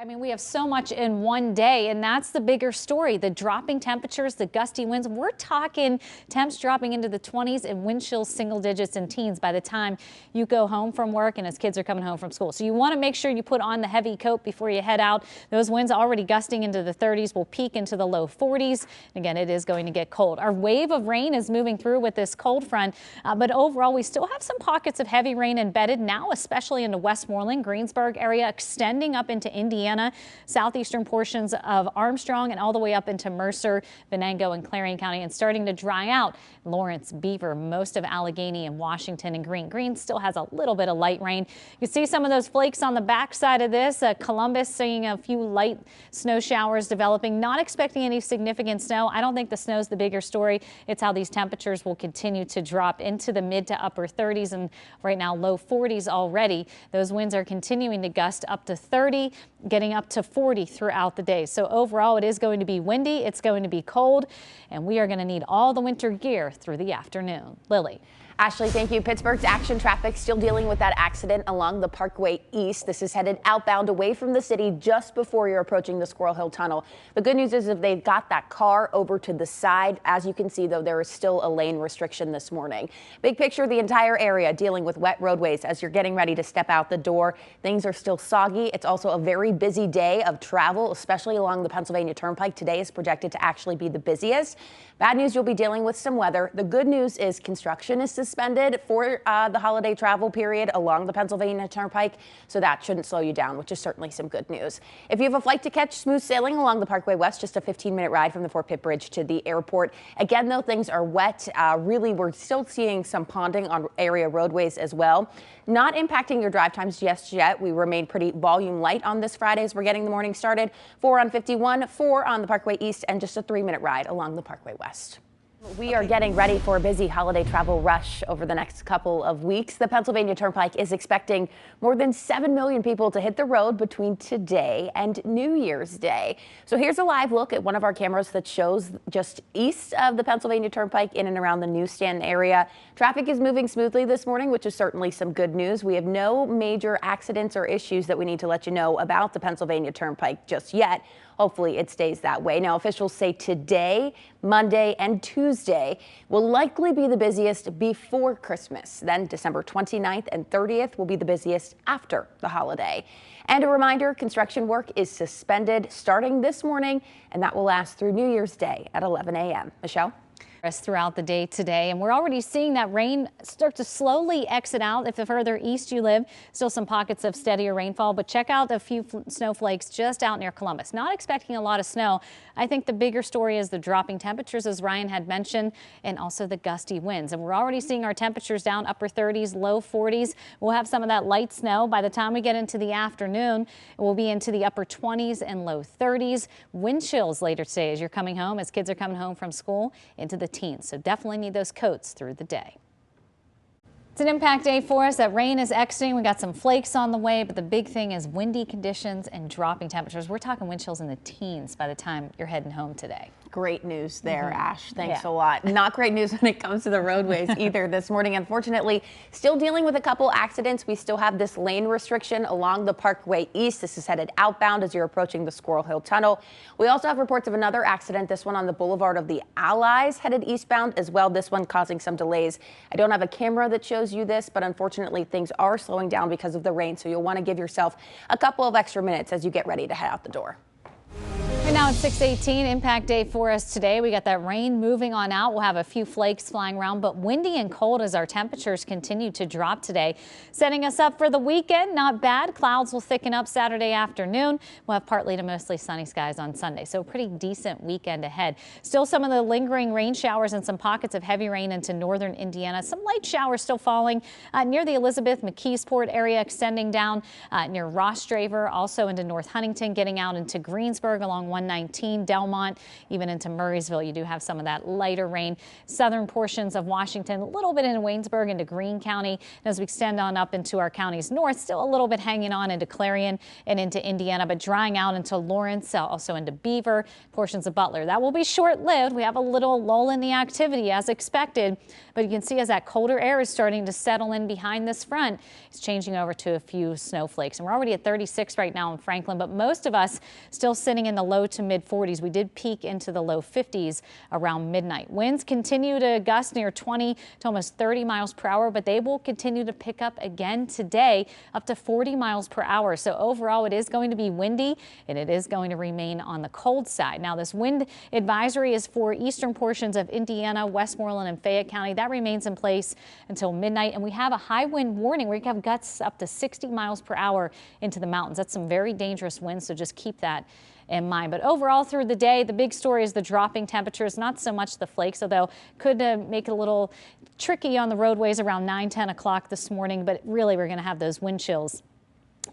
I mean, we have so much in one day, and that's the bigger story. The dropping temperatures, the gusty winds. We're talking temps dropping into the 20s and wind chills single digits and teens by the time you go home from work and as kids are coming home from school. So you want to make sure you put on the heavy coat before you head out. Those winds already gusting into the 30s will peak into the low 40s. Again, it is going to get cold. Our wave of rain is moving through with this cold front, but overall we still have some pockets of heavy rain embedded now, especially into Westmoreland, Greensburg area, extending up into Indiana, southeastern portions of Armstrong, and all the way up into Mercer, Venango, and Clarion County, and starting to dry out Lawrence, Beaver, most of Allegheny and Washington and Greene. Greene still has a little bit of light rain. You see some of those flakes on the backside of this. Columbus seeing a few light snow showers developing. Not expecting any significant snow. I don't think the snow is the bigger story. It's how these temperatures will continue to drop into the mid to upper 30s and right now low 40s already. Those winds are continuing to gust up to 30, getting up to 40 throughout the day. So overall, it is going to be windy. It's going to be cold, and we are going to need all the winter gear through the afternoon. Lily. Ashley, thank you. Pittsburgh's action traffic still dealing with that accident along the Parkway East. This is headed outbound away from the city just before you're approaching the Squirrel Hill Tunnel. The good news is if they've got that car over to the side. As you can see, though, there is still a lane restriction this morning. Big picture, the entire area dealing with wet roadways as you're getting ready to step out the door. Things are still soggy. It's also a very busy day of travel, especially along the Pennsylvania Turnpike. Today is projected to actually be the busiest. Bad news, you'll be dealing with some weather. The good news is construction is suspended for the holiday travel period along the Pennsylvania Turnpike, so that shouldn't slow you down, which is certainly some good news. If you have a flight to catch, smooth sailing along the Parkway West, just a 15-minute ride from the Fort Pitt Bridge to the airport. Again, though, things are wet. Really, we're still seeing some ponding on area roadways as well. Not impacting your drive times just yet. We remain pretty volume light on this Friday as we're getting the morning started. 4 on 51, 4 on the Parkway East, and just a 3-minute ride along the Parkway West. We are getting ready for a busy holiday travel rush over the next couple of weeks. The Pennsylvania Turnpike is expecting more than 7 million people to hit the road between today and New Year's Day. So here's a live look at one of our cameras that shows just east of the Pennsylvania Turnpike in and around the newsstand area. Traffic is moving smoothly this morning, which is certainly some good news. We have no major accidents or issues that we need to let you know about the Pennsylvania Turnpike just yet. Hopefully it stays that way. Now, officials say today, Monday, and Tuesday will likely be the busiest before Christmas. Then December 29th and 30th will be the busiest after the holiday. And a reminder, construction work is suspended starting this morning, and that will last through New Year's Day at 11 a.m. Michelle? Throughout the day today, and we're already seeing that rain start to slowly exit out. If the further east you live, still some pockets of steadier rainfall, but check out a few snowflakes just out near Columbus. Not expecting a lot of snow. I think the bigger story is the dropping temperatures, as Ryan had mentioned, and also the gusty winds. And we're already seeing our temperatures down upper 30s, low 40s. We'll have some of that light snow by the time we get into the afternoon. It will be into the upper 20s and low 30s. Wind chills later today as you're coming home, as kids are coming home from school, into the teens. So definitely need those coats through the day. It's an impact day for us. That rain is exiting. We got some flakes on the way, but the big thing is windy conditions and dropping temperatures. We're talking wind chills in the teens by the time you're heading home today. Great news there, Ash. Thanks a lot. Not great news when it comes to the roadways either this morning. Unfortunately, still dealing with a couple accidents. We still have this lane restriction along the Parkway East. This is headed outbound as you're approaching the Squirrel Hill Tunnel. We also have reports of another accident, this one on the Boulevard of the Allies, headed eastbound as well. This one causing some delays. I don't have a camera that shows you this, but unfortunately things are slowing down because of the rain. So you'll want to give yourself a couple of extra minutes as you get ready to head out the door. Right now it's 6:18, impact day for us today. We got that rain moving on out. We'll have a few flakes flying around, but windy and cold as our temperatures continue to drop today. Setting us up for the weekend, not bad. Clouds will thicken up Saturday afternoon. We'll have partly to mostly sunny skies on Sunday, so a pretty decent weekend ahead. Still some of the lingering rain showers and some pockets of heavy rain into northern Indiana. Some light showers still falling near the Elizabeth McKeesport area, extending down near Ross Draver, also into North Huntington, getting out into Greensburg along 119, Delmont, even into Murraysville. You do have some of that lighter rain. Southern portions of Washington, a little bit into Waynesburg, into Greene County. And as we extend on up into our counties north, still a little bit hanging on into Clarion and into Indiana, but drying out into Lawrence, also into Beaver, portions of Butler. That will be short-lived. We have a little lull in the activity as expected, but you can see as that colder air is starting to settle in behind this front, it's changing over to a few snowflakes. And we're already at 36 right now in Franklin, but most of us still sitting in the low to mid 40s. We did peak into the low 50s around midnight. Winds continue to gust near 20 to almost 30 miles per hour, but they will continue to pick up again today up to 40 miles per hour. So overall, it is going to be windy and it is going to remain on the cold side. Now, this wind advisory is for eastern portions of Indiana, Westmoreland, and Fayette County. That remains in place until midnight. And we have a high wind warning where you have gusts up to 60 miles per hour into the mountains. That's some very dangerous winds, so just keep that in mind. But overall through the day, the big story is the dropping temperatures, not so much the flakes, although could make it a little tricky on the roadways around 9-10 o'clock this morning. But really, we're going to have those wind chills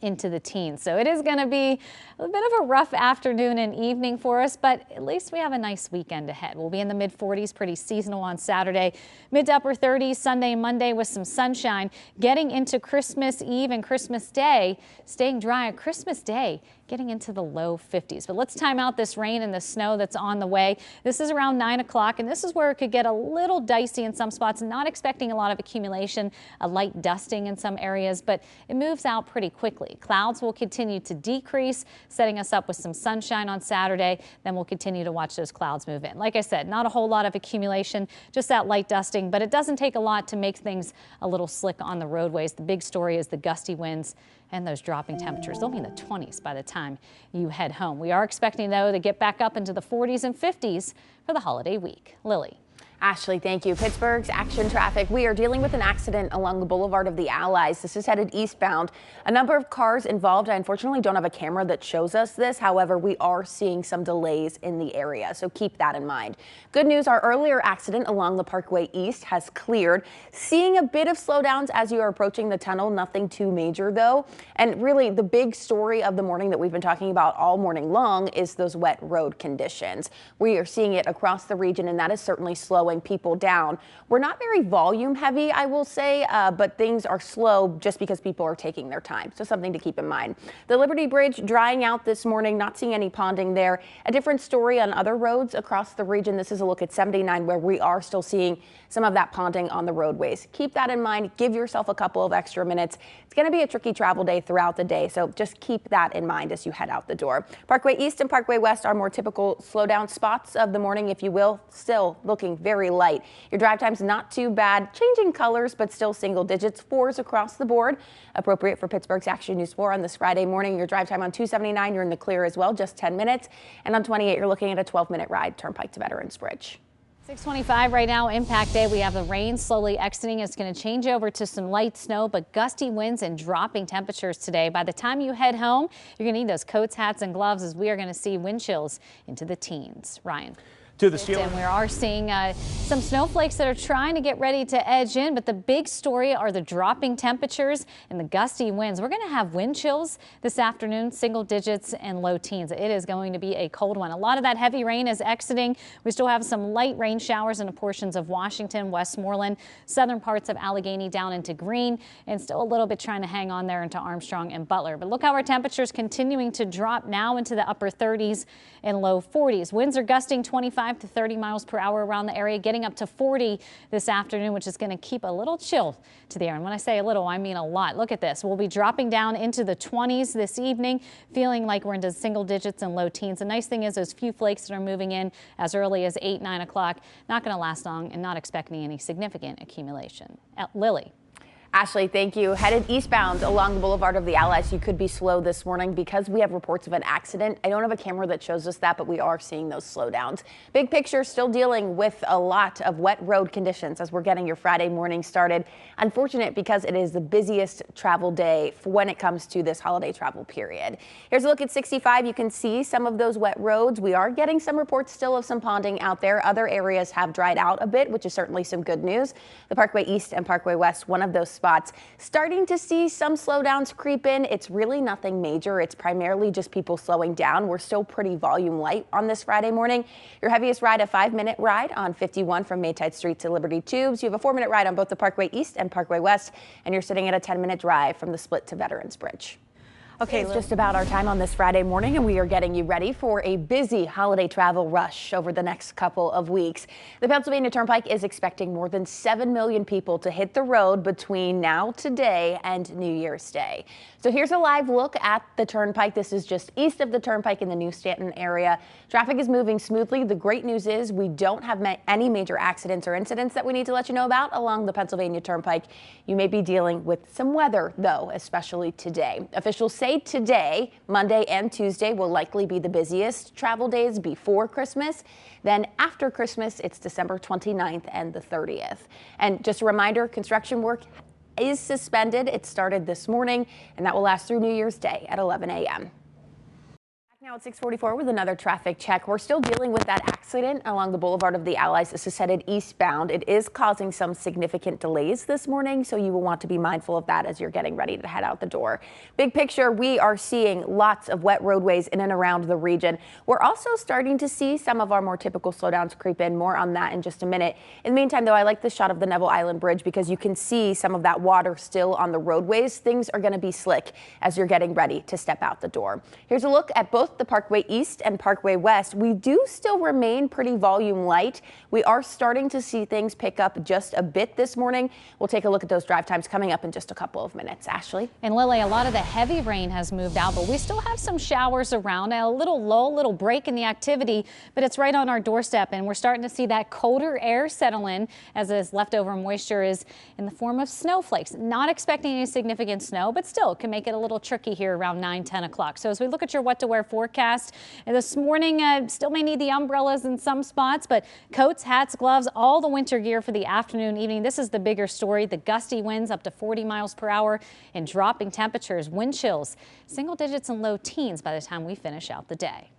into the teens. So it is going to be a bit of a rough afternoon and evening for us, but at least we have a nice weekend ahead. We'll be in the mid 40s, pretty seasonal on Saturday, mid to upper 30s Sunday and Monday with some sunshine. Getting into Christmas Eve and Christmas Day, staying dry on Christmas Day, getting into the low 50s. But let's time out this rain and the snow that's on the way. This is around 9 o'clock, and this is where it could get a little dicey in some spots. Not expecting a lot of accumulation, a light dusting in some areas, but it moves out pretty quickly. Clouds will continue to decrease, setting us up with some sunshine on Saturday. Then we'll continue to watch those clouds move in. Like I said, not a whole lot of accumulation, just that light dusting, but it doesn't take a lot to make things a little slick on the roadways. The big story is the gusty winds and those dropping temperatures. They'll be in the 20s by the time you head home. We are expecting, though, to get back up into the 40s and 50s for the holiday week. Lily. Ashley, thank you. Pittsburgh's action traffic. We are dealing with an accident along the Boulevard of the Allies. This is headed eastbound. A number of cars involved. I unfortunately don't have a camera that shows us this. However, we are seeing some delays in the area, so keep that in mind. Good news, our earlier accident along the Parkway East has cleared. Seeing a bit of slowdowns as you are approaching the tunnel. Nothing too major, though. And really, the big story of the morning that we've been talking about all morning long is those wet road conditions. We are seeing it across the region, and that is certainly slowing people down. We're not very volume heavy, I will say, but things are slow just because people are taking their time. So something to keep in mind. The Liberty Bridge drying out this morning, not seeing any ponding there. A different story on other roads across the region. This is a look at 79 where we are still seeing some of that ponding on the roadways. Keep that in mind. Give yourself a couple of extra minutes. It's going to be a tricky travel day throughout the day, so just keep that in mind as you head out the door. Parkway East and Parkway West are more typical slowdown spots of the morning, if you will. Still looking very light. Your drive time's not too bad. Changing colors, but still single digits. 4s across the board. Appropriate for Pittsburgh's Action News 4 on this Friday morning. Your drive time on 279, you're in the clear as well, just 10 minutes. And on 28, you're looking at a 12-minute ride, Turnpike to Veterans Bridge. 6:25 right now, impact day. We have the rain slowly exiting. It's going to change over to some light snow, but gusty winds and dropping temperatures today. By the time you head home, you're going to need those coats, hats, and gloves as we are going to see wind chills into the teens. Ryan. To the ceiling. And we are seeing some snowflakes that are trying to get ready to edge in, but the big story are the dropping temperatures and the gusty winds. We're going to have wind chills this afternoon, single digits and low teens. It is going to be a cold one. A lot of that heavy rain is exiting. We still have some light rain showers in portions of Washington, Westmoreland, southern parts of Allegheny down into Greene, and still a little bit trying to hang on there into Armstrong and Butler. But look how our temperatures continuing to drop now into the upper 30s and low 40s. Winds are gusting 25 to 30 miles per hour around the area, getting up to 40 this afternoon, which is going to keep a little chill to the air. And when I say a little, I mean a lot. Look at this. We'll be dropping down into the 20s this evening, feeling like we're into single digits and low teens. The nice thing is those few flakes that are moving in as early as 8, 9 o'clock, not going to last long and not expecting any significant accumulation. Lily. Ashley, thank you. Headed eastbound along the Boulevard of the Allies, you could be slow this morning because we have reports of an accident. I don't have a camera that shows us that, but we are seeing those slowdowns. Big picture, still dealing with a lot of wet road conditions as we're getting your Friday morning started. Unfortunate because it is the busiest travel day for when it comes to this holiday travel period. Here's a look at 65. You can see some of those wet roads. We are getting some reports still of some ponding out there. Other areas have dried out a bit, which is certainly some good news. The Parkway East and Parkway West, one of those spots. Starting to see some slowdowns creep in. It's really nothing major. It's primarily just people slowing down. We're still pretty volume light on this Friday morning. Your heaviest ride, a 5-minute ride on 51 from Montage Street to Liberty Tubes. You have a 4-minute ride on both the Parkway East and Parkway West, and you're sitting at a 10-minute drive from the split to Veterans Bridge. Okay, it's just about our time on this Friday morning, and we are getting you ready for a busy holiday travel rush over the next couple of weeks. The Pennsylvania Turnpike is expecting more than 7 million people to hit the road between now today and New Year's Day. So here's a live look at the Turnpike. This is just east of the Turnpike in the New Stanton area. Traffic is moving smoothly. The great news is we don't have any major accidents or incidents that we need to let you know about along the Pennsylvania Turnpike. You may be dealing with some weather, though, especially today. Officials say today, Monday and Tuesday, will likely be the busiest travel days before Christmas. Then after Christmas, it's December 29th and the 30th. And just a reminder, construction work is suspended. It started this morning, and that will last through New Year's Day at 11 a.m. Now at 6:44 with another traffic check. We're still dealing with that accident along the Boulevard of the Allies. This is headed eastbound. It is causing some significant delays this morning, so you will want to be mindful of that as you're getting ready to head out the door. Big picture, we are seeing lots of wet roadways in and around the region. We're also starting to see some of our more typical slowdowns creep in. More on that in just a minute. In the meantime, though, I like the shot of the Neville Island Bridge because you can see some of that water still on the roadways. Things are going to be slick as you're getting ready to step out the door. Here's a look at both the Parkway East and Parkway West. We do still remain pretty volume light. We are starting to see things pick up just a bit this morning. We'll take a look at those drive times coming up in just a couple of minutes. Ashley? And Lily, a lot of the heavy rain has moved out, but we still have some showers around. A little lull, little break in the activity, but it's right on our doorstep, and we're starting to see that colder air settle in as this leftover moisture is in the form of snowflakes. Not expecting any significant snow, but still can make it a little tricky here around 9-10 o'clock. So as we look at your what to wear forecast, and this morning, still may need the umbrellas in some spots, but coats, hats, gloves, all the winter gear for the afternoon, evening. This is the bigger story. The gusty winds up to 40 miles per hour and dropping temperatures, wind chills, single digits and low teens by the time we finish out the day.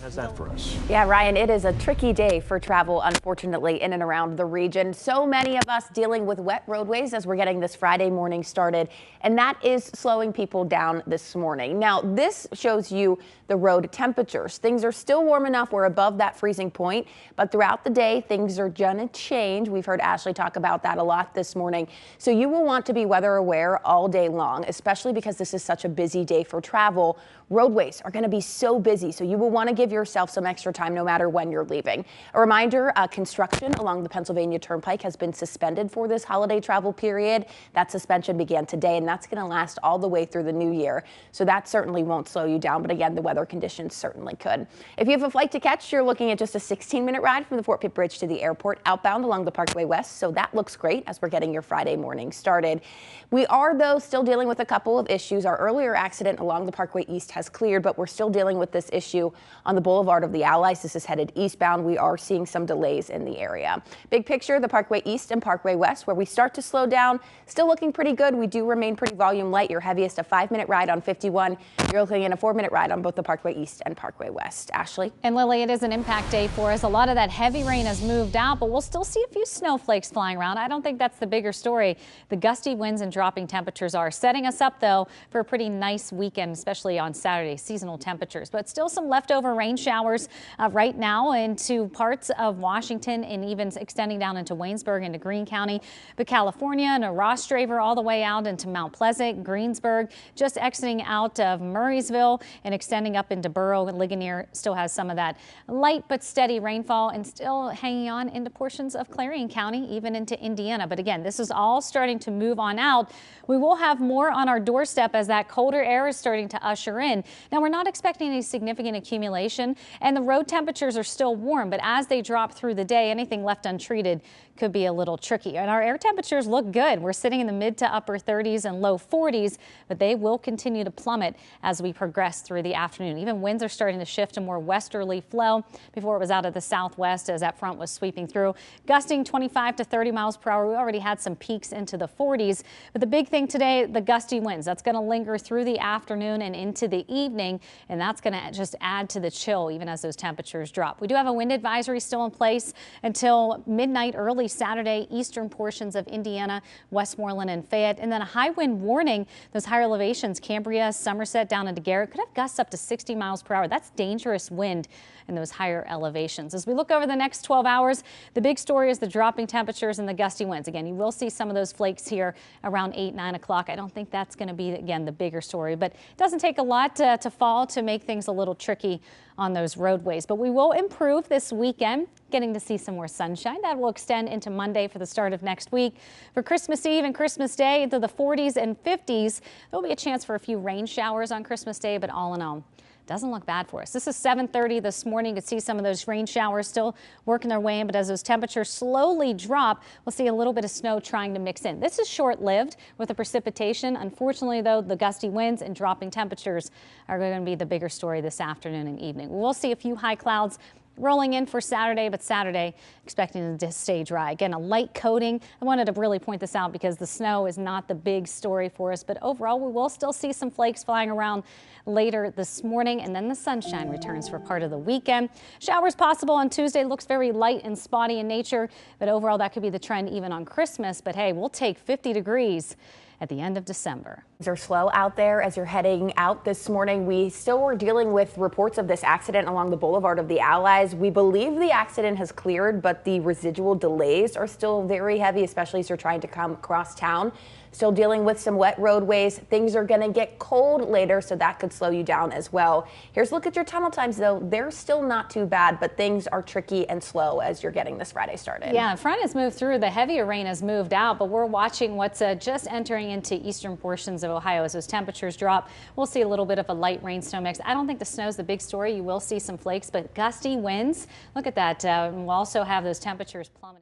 How's that for us? Yeah, Ryan, it is a tricky day for travel, unfortunately, in and around the region. So many of us dealing with wet roadways as we're getting this Friday morning started, and that is slowing people down this morning. Now, this shows you the road temperatures. Things are still warm enough. We're above that freezing point, but throughout the day, things are going to change. We've heard Ashley talk about that a lot this morning. So you will want to be weather aware all day long, especially because this is such a busy day for travel. Roadways are going to be so busy, so you will want to give yourself some extra time no matter when you're leaving. A reminder, construction along the Pennsylvania Turnpike has been suspended for this holiday travel period. That suspension began today, and that's going to last all the way through the new year. So that certainly won't slow you down, but again, the weather conditions certainly could. If you have a flight to catch, you're looking at just a 16-minute ride from the Fort Pitt Bridge to the airport outbound along the Parkway West, so that looks great as we're getting your Friday morning started. We are, though, still dealing with a couple of issues. Our earlier accident along the Parkway East has cleared, but we're still dealing with this issue on the Boulevard of the Allies. This is headed eastbound. We are seeing some delays in the area. Big picture, the Parkway East and Parkway West, where we start to slow down, still looking pretty good. We do remain pretty volume light. Your heaviest, a 5-minute ride on 51. You're looking at a 4-minute ride on both the Parkway East and Parkway West. Ashley? And Lily, it is an impact day for us. A lot of that heavy rain has moved out, but we'll still see a few snowflakes flying around. I don't think that's the bigger story. The gusty winds and dropping temperatures are setting us up, though, for a pretty nice weekend, especially on Saturday, seasonal temperatures. But still some leftover rain showers right now into parts of Washington and even extending down into Waynesburg into Greene County. But California and Ross Draver all the way out into Mount Pleasant, Greensburg, just exiting out of Murraysville and extending up into Burrow. And Ligonier still has some of that light but steady rainfall and still hanging on into portions of Clarion County, even into Indiana. But again, this is all starting to move on out. We will have more on our doorstep as that colder air is starting to usher in. Now, we're not expecting any significant accumulation, and the road temperatures are still warm, but as they drop through the day, anything left untreated could be a little tricky. And our air temperatures look good. We're sitting in the mid to upper 30s and low 40s, but they will continue to plummet as we progress through the afternoon. Even winds are starting to shift to more westerly flow. Before it was out of the southwest as that front was sweeping through, gusting 25 to 30 miles per hour. We already had some peaks into the 40s, but the big thing today, the gusty winds. That's going to linger through the afternoon and into the evening, and that's going to just add to the chill even as those temperatures drop. We do have a wind advisory still in place until midnight early Saturday, eastern portions of Indiana, Westmoreland and Fayette, and then a high wind warning. Those higher elevations, Cambria, Somerset down into Garrett, could have gusts up to 60 miles per hour. That's dangerous wind in those higher elevations. As we look over the next 12 hours, the big story is the dropping temperatures and the gusty winds. Again, you will see some of those flakes here around 8, 9 o'clock. I don't think that's going to be, again, the bigger story, but it doesn't take a lot to fall to make things a little tricky on those roadways. But we will improve this weekend, getting to see some more sunshine. That will extend into Monday for the start of next week. For Christmas Eve and Christmas Day, into the 40s and 50s, there will be a chance for a few rain showers on Christmas Day, but all in all, doesn't look bad for us. This is 7:30 this morning. You can see some of those rain showers still working their way in, but as those temperatures slowly drop, we'll see a little bit of snow trying to mix in. This is short-lived with the precipitation. Unfortunately, though, the gusty winds and dropping temperatures are going to be the bigger story this afternoon and evening. We will see a few high clouds rolling in for Saturday, but Saturday expecting to stay dry. Again, a light coating. I wanted to really point this out because the snow is not the big story for us, but overall we will still see some flakes flying around later this morning, and then the sunshine returns for part of the weekend. Showers possible on Tuesday. Looks very light and spotty in nature, but overall that could be the trend even on Christmas. But hey, we'll take 50 degrees at the end of December. Things are slow out there as you're heading out this morning. We still were dealing with reports of this accident along the Boulevard of the Allies. We believe the accident has cleared, but the residual delays are still very heavy, especially as you're trying to come across town. Still dealing with some wet roadways. Things are going to get cold later, so that could slow you down as well. Here's a look at your tunnel times, though. They're still not too bad, but things are tricky and slow as you're getting this Friday started. Yeah, front has moved through. The heavier rain has moved out, but we're watching what's just entering into eastern portions of Ohio. As those temperatures drop, we'll see a little bit of a light rain snow mix. I don't think the snow is the big story. You will see some flakes, but gusty winds. Look at that. We'll also have those temperatures plummeting.